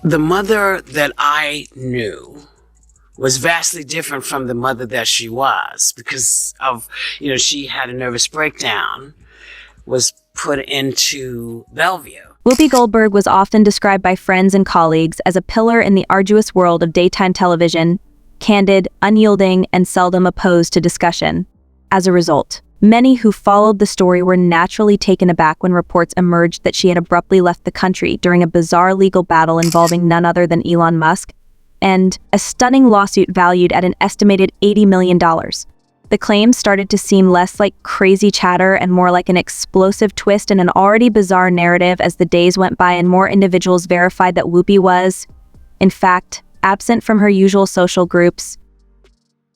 The mother that I knew was vastly different from the mother that she was because of, she had a nervous breakdown, was put into Bellevue. Whoopi Goldberg was often described by friends and colleagues as a pillar in the arduous world of daytime television, candid, unyielding, and seldom opposed to discussion. As a result, many who followed the story were naturally taken aback when reports emerged that she had abruptly left the country during a bizarre legal battle involving none other than Elon Musk, and a stunning lawsuit valued at an estimated $80 million. The claims started to seem less like crazy chatter and more like an explosive twist in an already bizarre narrative as the days went by and more individuals verified that Whoopi was, in fact, absent from her usual social groups.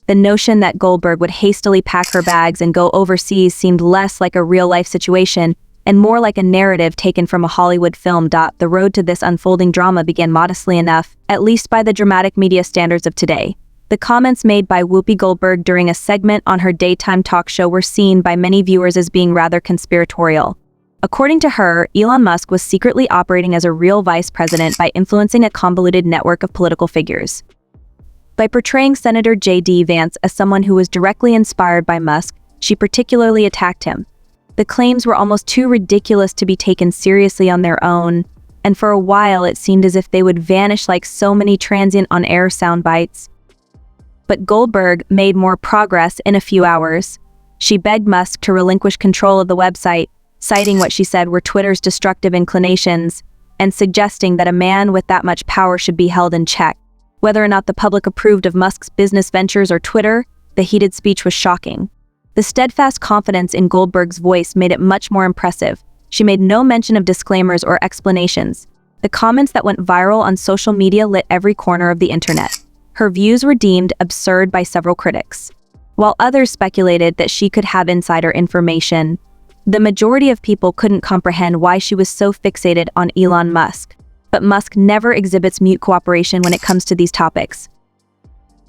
The notion that Goldberg would hastily pack her bags and go overseas seemed less like a real-life situation and more like a narrative taken from a Hollywood film. The road to this unfolding drama began modestly enough, at least by the dramatic media standards of today. The comments made by Whoopi Goldberg during a segment on her daytime talk show were seen by many viewers as being rather conspiratorial. According to her, Elon Musk was secretly operating as a real vice president by influencing a convoluted network of political figures. By portraying Senator J.D. Vance as someone who was directly inspired by Musk, she particularly attacked him. The claims were almost too ridiculous to be taken seriously on their own, and for a while it seemed as if they would vanish like so many transient on-air sound bites. But Goldberg made more progress in a few hours. She begged Musk to relinquish control of the website, citing what she said were Twitter's destructive inclinations, and suggesting that a man with that much power should be held in check. Whether or not the public approved of Musk's business ventures or Twitter, the heated speech was shocking. The steadfast confidence in Goldberg's voice made it much more impressive. She made no mention of disclaimers or explanations. The comments that went viral on social media lit every corner of the internet. Her views were deemed absurd by several critics. While others speculated that she could have insider information, the majority of people couldn't comprehend why she was so fixated on Elon Musk. But Musk never exhibits mute cooperation when it comes to these topics.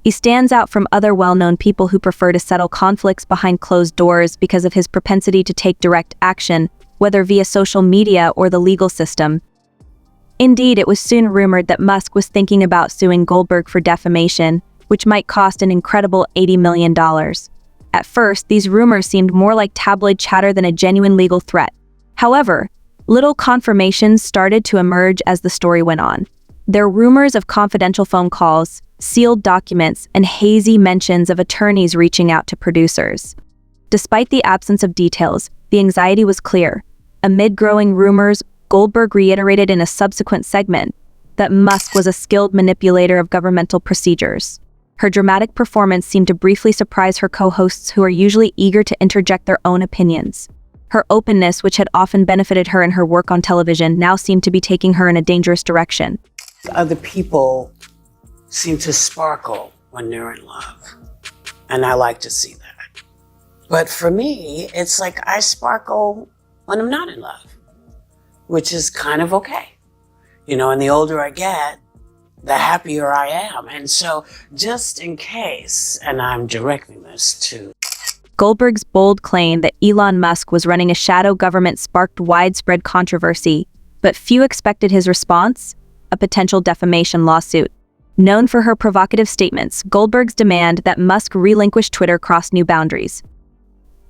He stands out from other well-known people who prefer to settle conflicts behind closed doors because of his propensity to take direct action, whether via social media or the legal system. Indeed, it was soon rumored that Musk was thinking about suing Goldberg for defamation, which might cost an incredible $80 million. At first, these rumors seemed more like tabloid chatter than a genuine legal threat. However, little confirmations started to emerge as the story went on. There were rumors of confidential phone calls, sealed documents, and hazy mentions of attorneys reaching out to producers. Despite the absence of details, the anxiety was clear. Amid growing rumors, Goldberg reiterated in a subsequent segment that Musk was a skilled manipulator of governmental procedures. Her dramatic performance seemed to briefly surprise her co-hosts, who are usually eager to interject their own opinions. Her openness, which had often benefited her in her work on television, now seemed to be taking her in a dangerous direction. Other people seem to sparkle when they're in love, and I like to see that. But for me, it's like I sparkle when I'm not in love, which is kind of okay. And the older I get, the happier I am. And so just in case, and I'm directing this to Goldberg's bold claim that Elon Musk was running a shadow government sparked widespread controversy, but few expected his response, a potential defamation lawsuit. Known for her provocative statements, Goldberg's demand that Musk relinquish Twitter crossed new boundaries.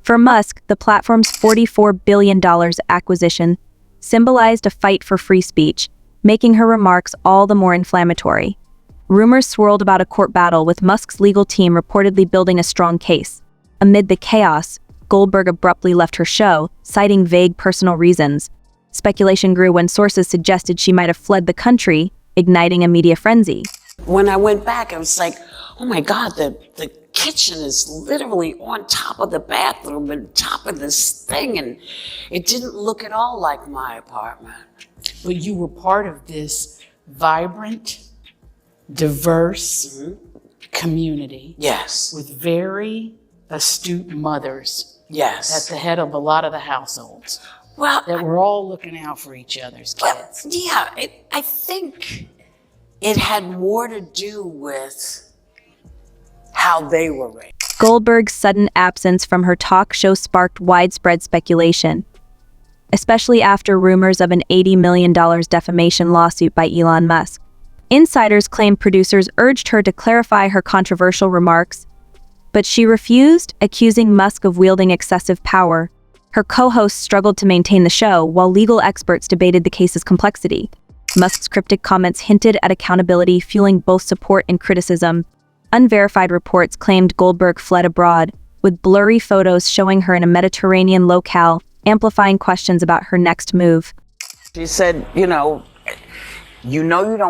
For Musk, the platform's $44 billion acquisition symbolized a fight for free speech, making her remarks all the more inflammatory. Rumors swirled about a court battle, with Musk's legal team reportedly building a strong case. Amid the chaos, Goldberg abruptly left her show, citing vague personal reasons. Speculation grew when sources suggested she might have fled the country, igniting a media frenzy. When I went back, I was like, oh my God, the kitchen is literally on top of the bathroom and top of this thing, and it didn't look at all like my apartment. But you were part of this vibrant, diverse community. Yes. With very astute mothers. Yes. At the head of a lot of the households. Well, that were all looking out for each other's kids. Well, yeah, I think it had more to do with how they were raised. Goldberg's sudden absence from her talk show sparked widespread speculation, especially after rumors of an $80 million defamation lawsuit by Elon Musk. Insiders claimed producers urged her to clarify her controversial remarks, but she refused, accusing Musk of wielding excessive power. Her co-hosts struggled to maintain the show, while legal experts debated the case's complexity. Musk's cryptic comments hinted at accountability, fueling both support and criticism. Unverified reports claimed Goldberg fled abroad, with blurry photos showing her in a Mediterranean locale, amplifying questions about her next move. She said, you don't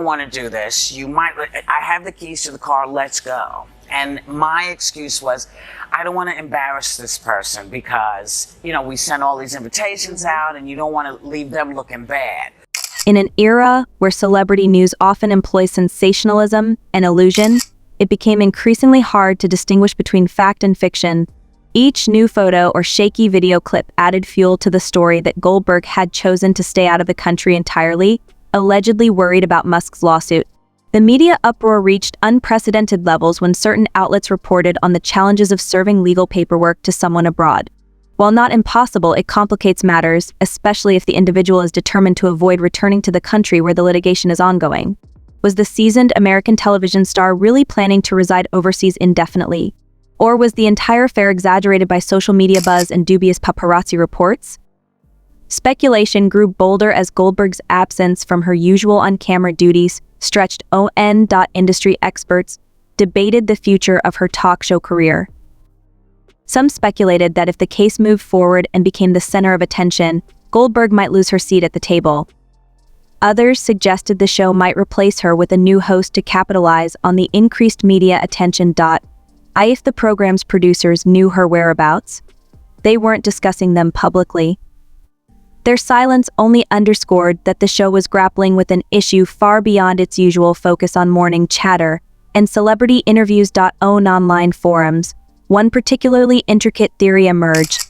want to do this. I have the keys to the car, let's go. And my excuse was, I don't want to embarrass this person because, we sent all these invitations out and you don't want to leave them looking bad. In an era where celebrity news often employs sensationalism and illusion, it became increasingly hard to distinguish between fact and fiction. Each new photo or shaky video clip added fuel to the story that Goldberg had chosen to stay out of the country entirely, allegedly worried about Musk's lawsuit. The media uproar reached unprecedented levels when certain outlets reported on the challenges of serving legal paperwork to someone abroad. While not impossible, it complicates matters, especially if the individual is determined to avoid returning to the country where the litigation is ongoing. Was the seasoned American television star really planning to reside overseas indefinitely? Or was the entire affair exaggerated by social media buzz and dubious paparazzi reports? Speculation grew bolder as Goldberg's absence from her usual on-camera duties stretched on. Industry experts debated the future of her talk show career. Some speculated that if the case moved forward and became the center of attention, Goldberg might lose her seat at the table. Others suggested the show might replace her with a new host to capitalize on the increased media attention. If the program's producers knew her whereabouts, they weren't discussing them publicly. Their silence only underscored that the show was grappling with an issue far beyond its usual focus on morning chatter and celebrity interviews. On online forums, one particularly intricate theory emerged.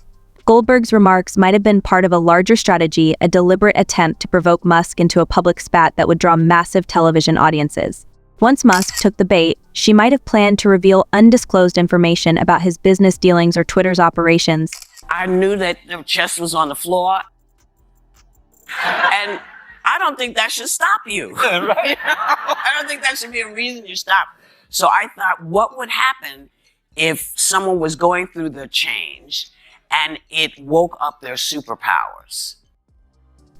Goldberg's remarks might have been part of a larger strategy, a deliberate attempt to provoke Musk into a public spat that would draw massive television audiences. Once Musk took the bait, she might have planned to reveal undisclosed information about his business dealings or Twitter's operations. I knew that the chest was on the floor. And I don't think that should stop you. Right? I don't think that should be a reason you stop. So I thought, what would happen if someone was going through the change and it woke up their superpowers?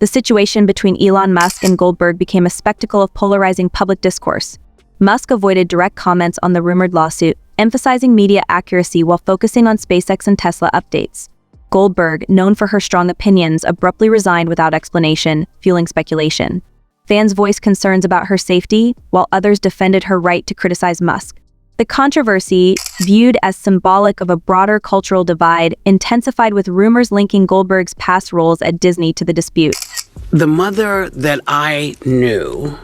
The situation between Elon Musk and Goldberg became a spectacle of polarizing public discourse. Musk avoided direct comments on the rumored lawsuit, emphasizing media accuracy while focusing on SpaceX and Tesla updates. Goldberg, known for her strong opinions, abruptly resigned without explanation, fueling speculation. Fans voiced concerns about her safety, while others defended her right to criticize Musk. The controversy, viewed as symbolic of a broader cultural divide, intensified with rumors linking Goldberg's past roles at Disney to the dispute. The mother that I knew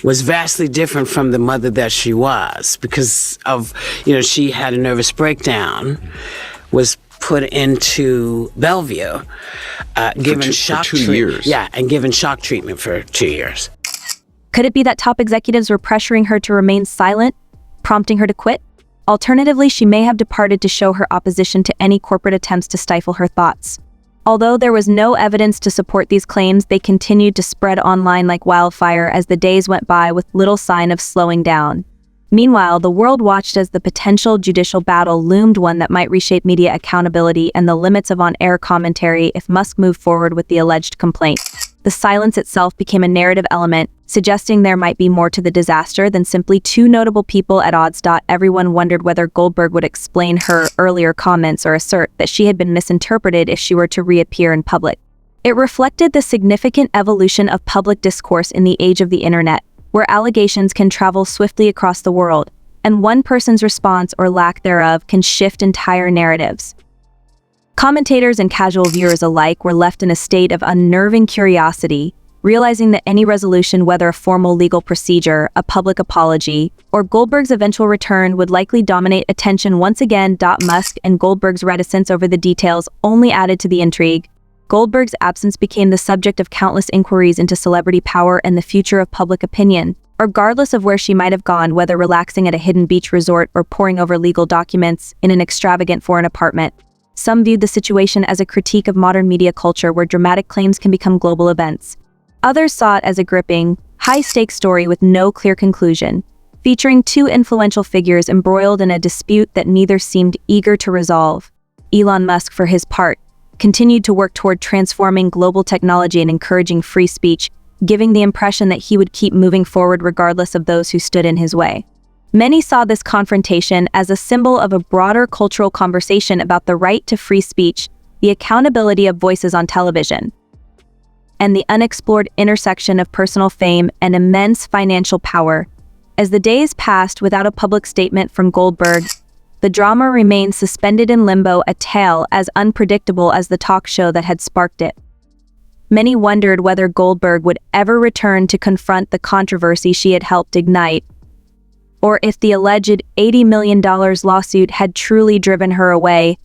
was vastly different from the mother that she was because of, she had a nervous breakdown, was put into Bellevue, given shock for 2 years. Yeah, and given shock treatment for 2 years. Could it be that top executives were pressuring her to remain silent, prompting her to quit? Alternatively, she may have departed to show her opposition to any corporate attempts to stifle her thoughts. Although there was no evidence to support these claims, they continued to spread online like wildfire as the days went by with little sign of slowing down. Meanwhile, the world watched as the potential judicial battle loomed, one that might reshape media accountability and the limits of on-air commentary if Musk moved forward with the alleged complaint. The silence itself became a narrative element, suggesting there might be more to the disaster than simply two notable people at odds. Everyone wondered whether Goldberg would explain her earlier comments or assert that she had been misinterpreted if she were to reappear in public. It reflected the significant evolution of public discourse in the age of the internet, where allegations can travel swiftly across the world, and one person's response or lack thereof can shift entire narratives. Commentators and casual viewers alike were left in a state of unnerving curiosity, realizing that any resolution, whether a formal legal procedure, a public apology, or Goldberg's eventual return, would likely dominate attention once again. Musk and Goldberg's reticence over the details only added to the intrigue. Goldberg's absence became the subject of countless inquiries into celebrity power and the future of public opinion. Regardless of where she might have gone, whether relaxing at a hidden beach resort or poring over legal documents in an extravagant foreign apartment, some viewed the situation as a critique of modern media culture where dramatic claims can become global events. Others saw it as a gripping, high-stakes story with no clear conclusion, featuring two influential figures embroiled in a dispute that neither seemed eager to resolve. Elon Musk, for his part, continued to work toward transforming global technology and encouraging free speech, giving the impression that he would keep moving forward regardless of those who stood in his way. Many saw this confrontation as a symbol of a broader cultural conversation about the right to free speech, the accountability of voices on television, and the unexplored intersection of personal fame and immense financial power. As the days passed without a public statement from Goldberg, the drama remained suspended in limbo, a tale as unpredictable as the talk show that had sparked it. Many wondered whether Goldberg would ever return to confront the controversy she had helped ignite, or if the alleged $80 million lawsuit had truly driven her away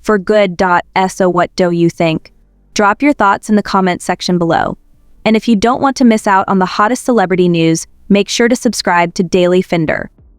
for good. So what do you think? Drop your thoughts in the comments section below. And if you don't want to miss out on the hottest celebrity news, make sure to subscribe to Daily Finder.